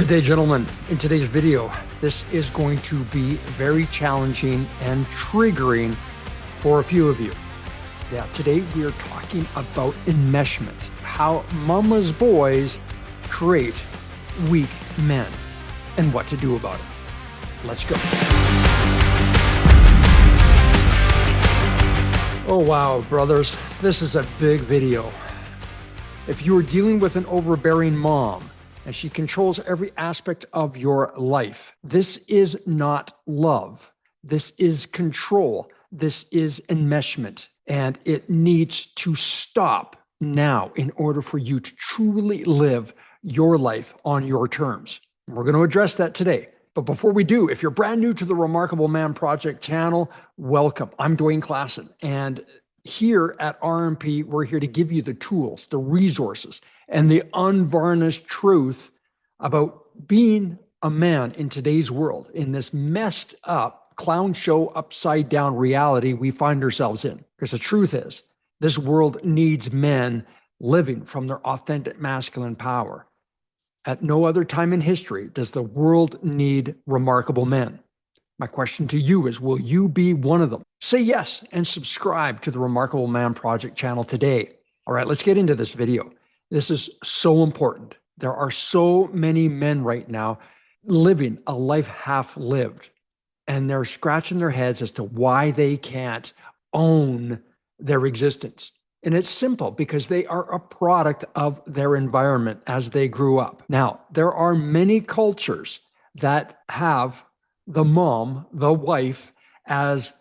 Good day, gentlemen. In today's video, this is going to be very challenging and triggering for a few of you. Yeah, today we are talking about enmeshment, how mama's boys create weak men, and what to do about it. Let's go. Oh wow, brothers, this is a big video. If you are dealing with an overbearing mom, and she controls every aspect of your life, this is not love. This is control. This is enmeshment. And it needs to stop now in order for you to truly live your life on your terms. We're going to address that today. But before we do, if you're brand new to the Remarkable Man Project channel, welcome. I'm Dwayne Klassen. And here at RMP, we're here to give you the tools, the resources, and the unvarnished truth about being a man in today's world, in this messed up clown show upside down reality we find ourselves in. Because the truth is, this world needs men living from their authentic masculine power. At no other time in history does the world need remarkable men. My question to you is, will you be one of them? Say yes and subscribe to the Remarkable Man Project channel today. All right, let's get into this video. This is so important. There are so many men right now living a life half lived, and they're scratching their heads as to why they can't own their existence. And it's simple, because they are a product of their environment as they grew up. Now, there are many cultures that have the mom, the wife, as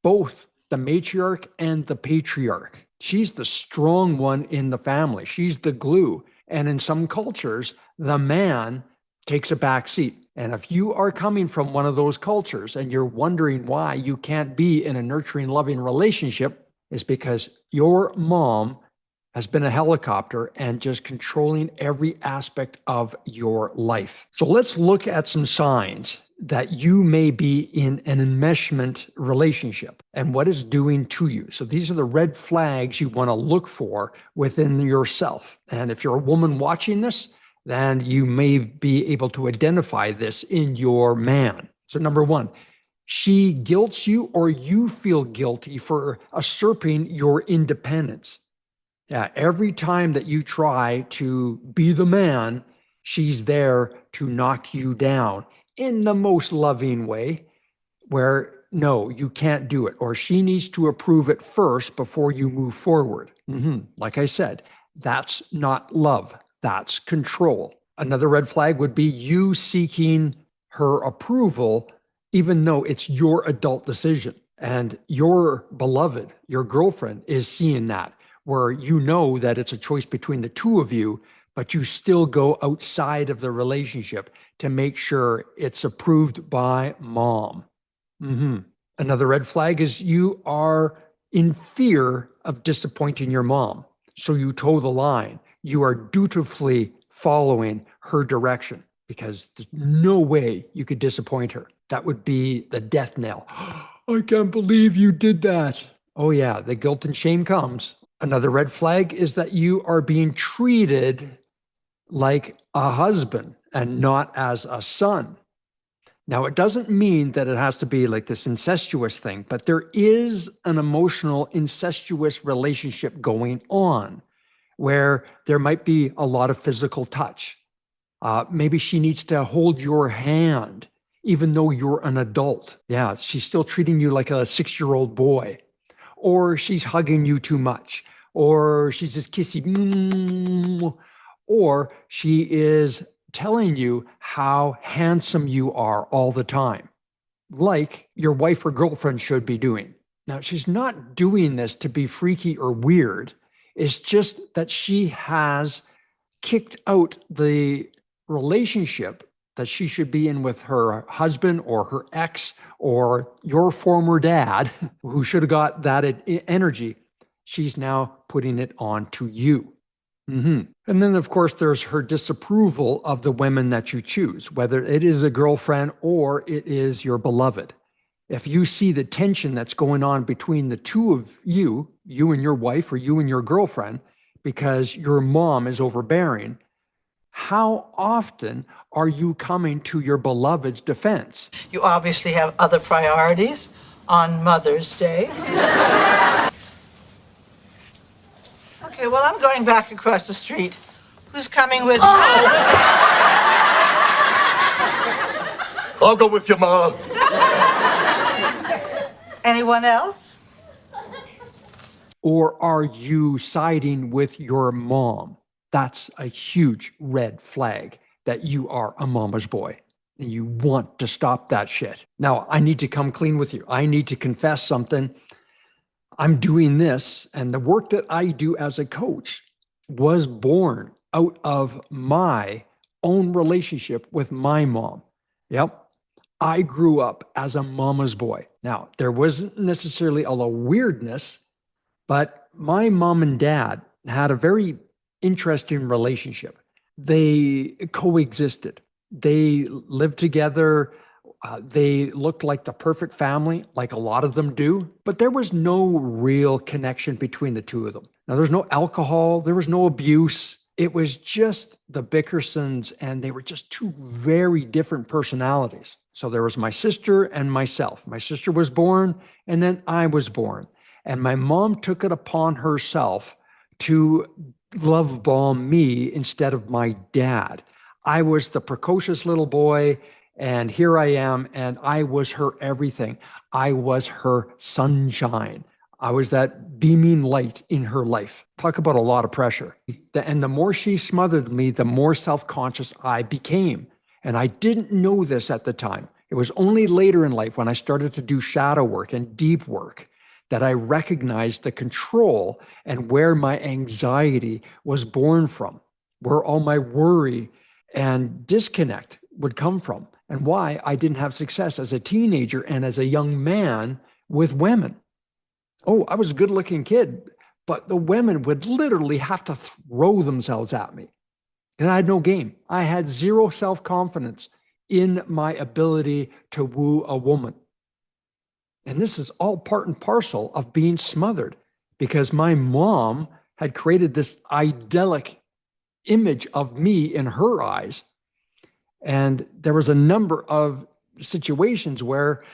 both the matriarch and the patriarch. She's the strong one in the family. She's the glue. And in some cultures, the man takes a back seat. And if you are coming from one of those cultures and you're wondering why you can't be in a nurturing, loving relationship, is because your mom has been a helicopter and just controlling every aspect of your life. So let's look at some signs that you may be in an enmeshment relationship and what it's doing to you. So these are the red flags you want to look for within yourself. And if you're a woman watching this, then you may be able to identify this in your man. So number one, she guilts you or you feel guilty for usurping your independence. Yeah, every time that you try to be the man, she's there to knock you down in the most loving way, where no, you can't do it, or she needs to approve it first before you move forward. Like I said, that's not love, that's control. Another red flag would be you seeking her approval, even though it's your adult decision. And your beloved, your girlfriend, is seeing that, where you know that it's a choice between the two of you, but you still go outside of the relationship to make sure it's approved by mom. Another red flag is you are in fear of disappointing your mom. So you toe the line. You are dutifully following her direction because there's no way you could disappoint her. That would be the death knell. I can't believe you did that. Oh yeah, the guilt and shame comes. Another red flag is that you are being treated like a husband and not as a son. Now, it doesn't mean that it has to be like this incestuous thing, but there is an emotional incestuous relationship going on where there might be a lot of physical touch. Maybe she needs to hold your hand, even though you're an adult. Yeah, she's still treating you like a 6-year-old boy. Or she's hugging you too much, or she's just kissy, or she is telling you how handsome you are all the time, like your wife or girlfriend should be doing. Now, she's not doing this to be freaky or weird. It's just that she has kicked out the relationship that she should be in with her husband or her ex or your former dad, who should have got that energy. She's now putting it on to you. And then, of course, there's her disapproval of the women that you choose, whether it is a girlfriend or it is your beloved. If you see the tension that's going on between the two of you, you and your wife or you and your girlfriend, because your mom is overbearing, How often are you coming to your beloved's defense? You obviously have other priorities on Mother's Day. Okay, well, I'm going back across the street. Who's coming with me? I'll go with you, Ma. Anyone else? Or are you siding with your mom? That's a huge red flag that you are a mama's boy and you want to stop that shit. Now, I need to come clean with you. I need to confess something. I'm doing this, and the work that I do as a coach was born out of my own relationship with my mom. Yep. I grew up as a mama's boy. Now, there wasn't necessarily a lot of weirdness, but my mom and dad had a very interesting relationship. They coexisted. They lived together. They looked like the perfect family, like a lot of them do, but there was no real connection between the two of them. Now, there's no alcohol, there was no abuse. It was just the Bickersons, and they were just two very different personalities. So there was my sister and myself. My sister was born, and then I was born. And my mom took it upon herself to love bomb me instead of my dad. I was the precocious little boy, and here I am, and I was her everything. I was her sunshine. I was that beaming light in her life. Talk about a lot of pressure. And the more she smothered me, the more self-conscious I became. And I didn't know this at the time. It was only later in life when I started to do shadow work and deep work that I recognized the control and where my anxiety was born from, where all my worry and disconnect would come from, and why I didn't have success as a teenager and as a young man with women. Oh, I was a good-looking kid, but the women would literally have to throw themselves at me. And I had no game. I had zero self-confidence in my ability to woo a woman. And this is all part and parcel of being smothered, because my mom had created this idyllic image of me in her eyes. And there was a number of situations where,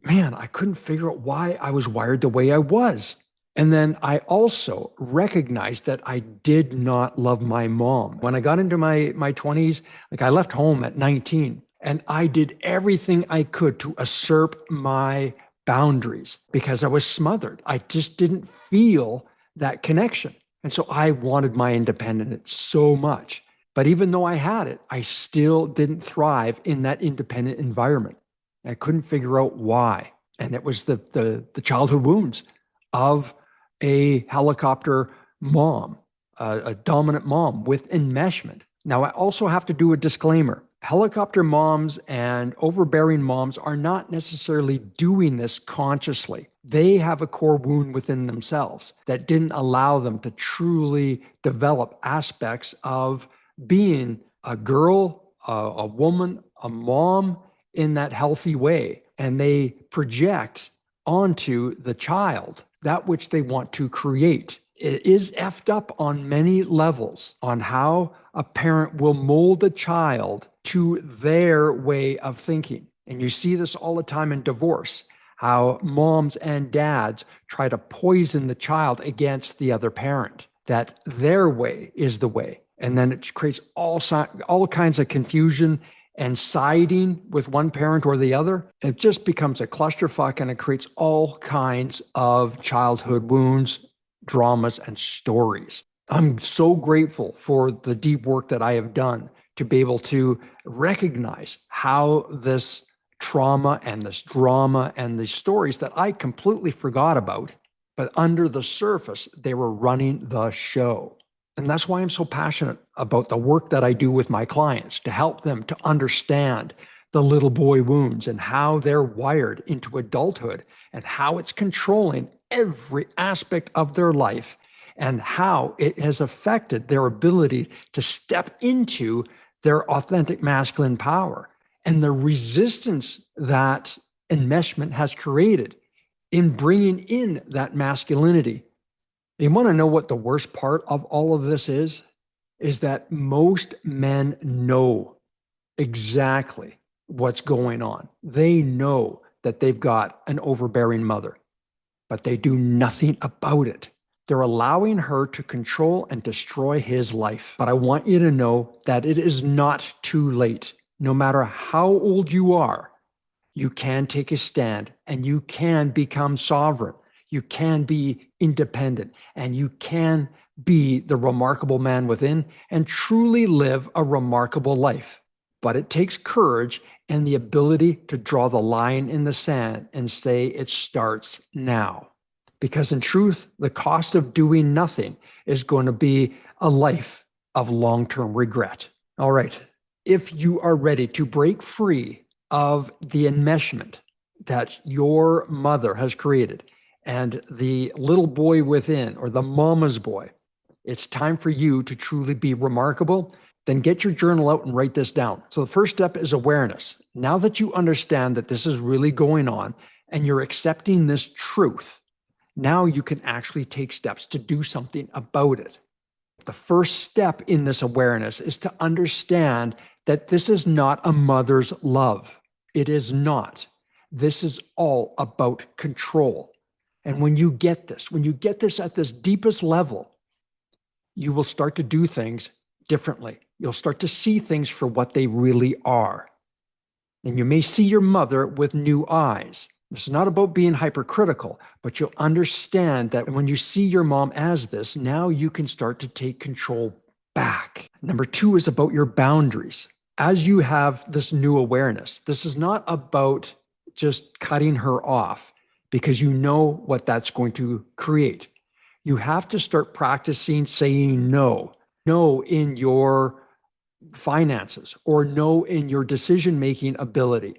man, I couldn't figure out why I was wired the way I was. And then I also recognized that I did not love my mom. When I got into my 20s, like I left home at 19, and I did everything I could to assert my boundaries because I was smothered. I just didn't feel that connection. And so I wanted my independence so much. But even though I had it, I still didn't thrive in that independent environment. I couldn't figure out why. And it was the childhood wounds of a helicopter mom, a dominant mom with enmeshment. Now, I also have to do a disclaimer. Helicopter moms and overbearing moms are not necessarily doing this consciously. They have a core wound within themselves that didn't allow them to truly develop aspects of being a girl, a woman, a mom in that healthy way. And they project onto the child that which they want to create. It is effed up on many levels on how a parent will mold a child to their way of thinking. And you see this all the time in divorce, how moms and dads try to poison the child against the other parent, that their way is the way. And then it creates all kinds of confusion and siding with one parent or the other. It just becomes a clusterfuck, and it creates all kinds of childhood wounds, dramas, and stories. I'm so grateful for the deep work that I have done to be able to recognize how this trauma and this drama and these stories that I completely forgot about, but under the surface, they were running the show. And that's why I'm so passionate about the work that I do with my clients, to help them to understand the little boy wounds and how they're wired into adulthood and how it's controlling every aspect of their life and how it has affected their ability to step into their authentic masculine power and the resistance that enmeshment has created in bringing in that masculinity. You want to know what the worst part of all of this is? is that most men know exactly what's going on. They know that they've got an overbearing mother, but they do nothing about it. They're allowing her to control and destroy his life. But I want you to know that it is not too late. No matter how old you are, you can take a stand and you can become sovereign. You can be independent and you can be the remarkable man within and truly live a remarkable life. But it takes courage and the ability to draw the line in the sand and say it starts now. Because in truth, the cost of doing nothing is going to be a life of long-term regret. All right. If you are ready to break free of the enmeshment that your mother has created and the little boy within, or the mama's boy, it's time for you to truly be remarkable. Then get your journal out and write this down. So the first step is awareness. Now that you understand that this is really going on and you're accepting this truth, now you can actually take steps to do something about it. The first step in this awareness is to understand that this is not a mother's love. It is not. This is all about control. And when you get this at this deepest level, you will start to do things differently. You'll start to see things for what they really are. And you may see your mother with new eyes. This is not about being hypercritical, but you'll understand that when you see your mom as this, now you can start to take control back. Number 2 is about your boundaries. As you have this new awareness, this is not about just cutting her off because you know what that's going to create. You have to start practicing saying no. No in your finances, or no in your decision-making ability.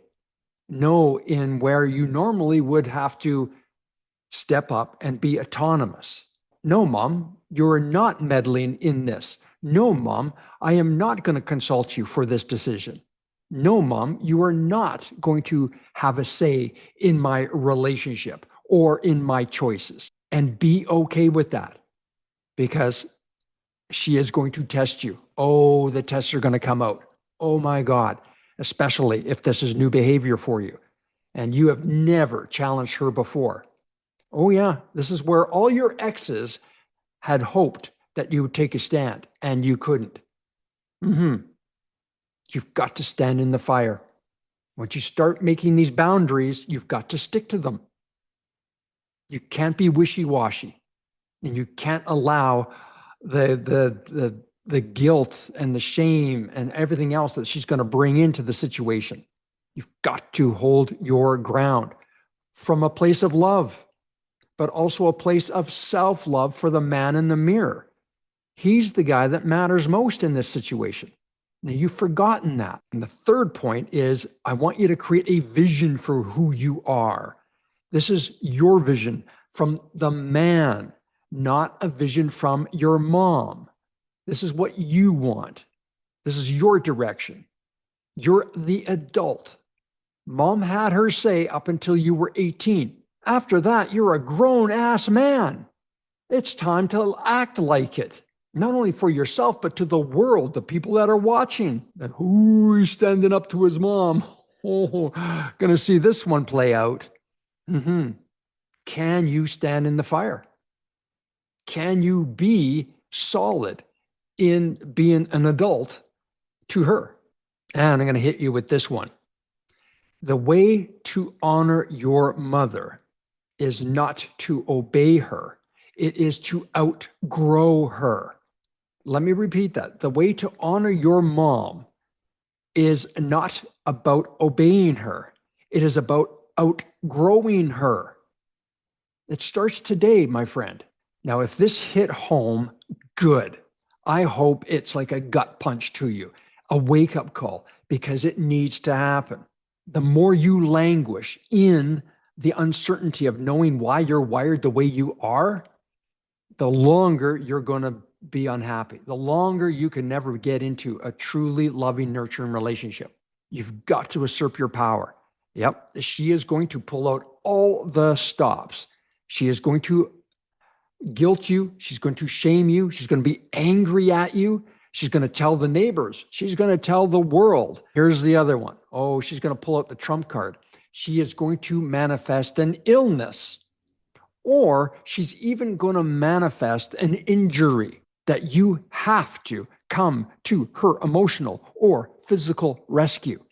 No in where you normally would have to step up and be autonomous. No, Mom, you're not meddling in this. No, Mom, I am not going to consult you for this decision. No, Mom, you are not going to have a say in my relationship or in my choices. And be okay with that, because she is going to test you. Oh, the tests are going to come out. Oh my God, especially if this is new behavior for you and you have never challenged her before. Oh yeah, this is where all your exes had hoped that you would take a stand and you couldn't. You've got to stand in the fire. Once you start making these boundaries, you've got to stick to them. You can't be wishy-washy, and you can't allow the guilt and the shame and everything else that she's going to bring into the situation. You've got to hold your ground from a place of love, but also a place of self-love for the man in the mirror. He's the guy that matters most in this situation. Now, you've forgotten that. And the third point is, I want you to create a vision for who you are. This is your vision from the man, not a vision from your mom. This is what you want. This is your direction. You're the adult. Mom had her say up until you were 18. After that, you're a grown-ass man. It's time to act like it. Not only for yourself, but to the world, the people that are watching. And who's standing up to his mom? Oh, gonna see this one play out. Can you stand in the fire? Can you be solid in being an adult to her? And I'm going to hit you with this one. The way to honor your mother is not to obey her. It is to outgrow her. Let me repeat that. The way to honor your mom is not about obeying her. It is about outgrowing her. It starts today, my friend. Now, if this hit home, good. I hope it's like a gut punch to you, a wake-up call, because it needs to happen. The more you languish in the uncertainty of knowing why you're wired the way you are, the longer you're going to be unhappy, the longer you can never get into a truly loving, nurturing relationship. You've got to usurp your power. Yep, she is going to pull out all the stops. She is going to guilt you. She's going to shame you. She's going to be angry at you. She's going to tell the neighbors. She's going to tell the world. Here's the other one. Oh, she's going to pull out the trump card. She is going to manifest an illness, or she's even going to manifest an injury that you have to come to her emotional or physical rescue.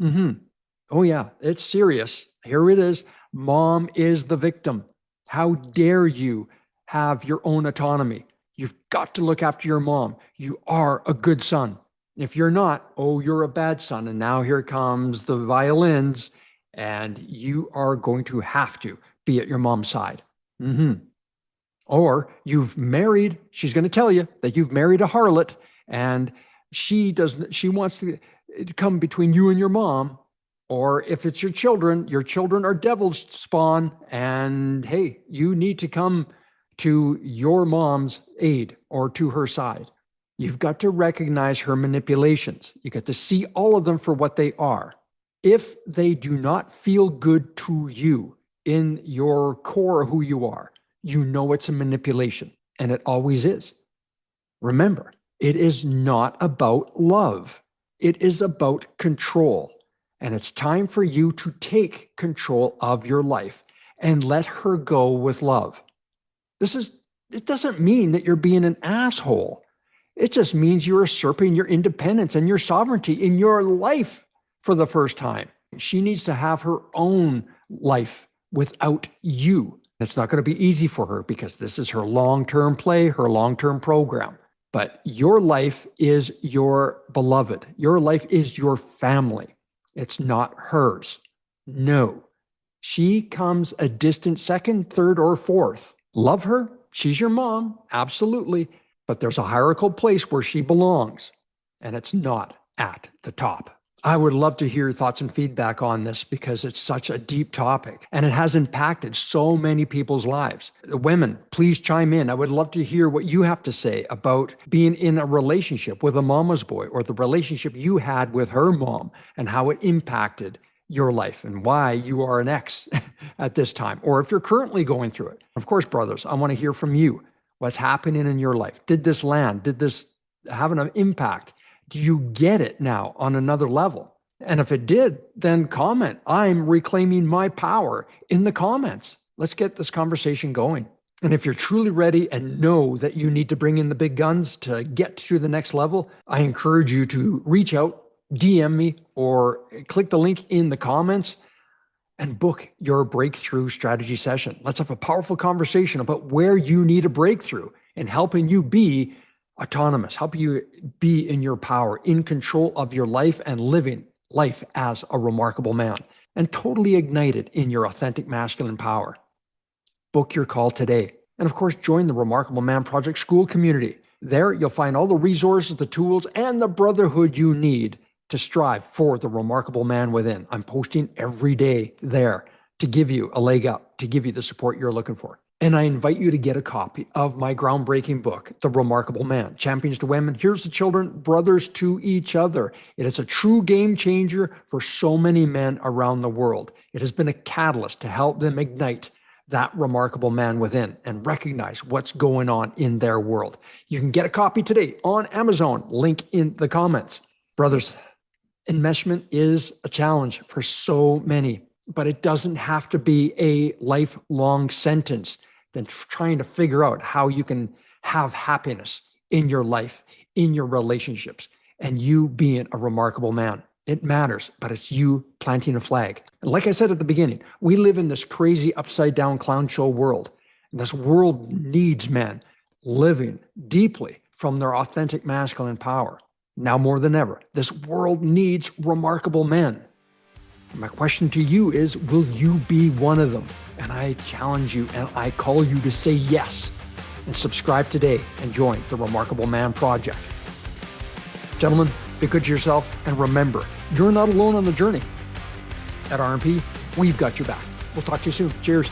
Oh yeah, it's serious. Here it is. Mom is the victim. How dare you have your own autonomy? You've got to look after your mom. You are a good son. If you're not, oh, you're a bad son. And now here comes the violins, and you are going to have to be at your mom's side. Or you've married, she's going to tell you that you've married a harlot, and she wants to come between you and your mom. Or if it's your children are devil's spawn, and hey, you need to come to your mom's aid or to her side. You've got to recognize her manipulations. You got to see all of them for what they are. If they do not feel good to you in your core of who you are, you know it's a manipulation, and it always is. Remember, it is not about love. It is about control. And it's time for you to take control of your life and let her go with love. It doesn't mean that you're being an asshole. It just means you're asserting your independence and your sovereignty in your life for the first time. She needs to have her own life without you. It's not going to be easy for her because this is her long-term play, her long-term program. But your life is your beloved. Your life is your family. It's not hers. No. She comes a distant second, third, or fourth. Love her. She's your mom. Absolutely. But there's a hierarchical place where she belongs, and it's not at the top. I would love to hear your thoughts and feedback on this because it's such a deep topic and it has impacted so many people's lives. Women, please chime in. I would love to hear what you have to say about being in a relationship with a mama's boy or the relationship you had with her mom and how it impacted your life and why you are an ex at this time, or if you're currently going through it. Of course, brothers, I want to hear from you. What's happening in your life? Did this land? Did this have an impact? Do you get it now on another level? And if it did, then comment. I'm reclaiming my power in the comments. Let's get this conversation going. And if you're truly ready and know that you need to bring in the big guns to get to the next level, I encourage you to reach out, DM me, or click the link in the comments and book your breakthrough strategy session. Let's have a powerful conversation about where you need a breakthrough and helping you be autonomous, help you be in your power, in control of your life and living life as a remarkable man and totally ignited in your authentic masculine power. Book your call today. And of course, join the Remarkable Man Project School community. There, you'll find all the resources, the tools, and the brotherhood you need to strive for the remarkable man within. I'm posting every day there to give you a leg up, to give you the support you're looking for. And I invite you to get a copy of my groundbreaking book, The Remarkable Man, Champions to Women, Here's the Children, Brothers to Each Other. It is a true game changer for so many men around the world. It has been a catalyst to help them ignite that remarkable man within and recognize what's going on in their world. You can get a copy today on Amazon, link in the comments. Brothers, enmeshment is a challenge for so many, but it doesn't have to be a lifelong sentence. Than trying to figure out how you can have happiness in your life, in your relationships, and you being a remarkable man. It matters, but it's you planting a flag. And like I said at the beginning, we live in this crazy upside down clown show world. And this world needs men living deeply from their authentic masculine power. Now more than ever, this world needs remarkable men. My question to you is, will you be one of them? And I challenge you and I call you to say yes and subscribe today and join the Remarkable Man Project. Gentlemen, be good to yourself and remember, you're not alone on the journey. At RMP, we've got your back. We'll talk to you soon. Cheers.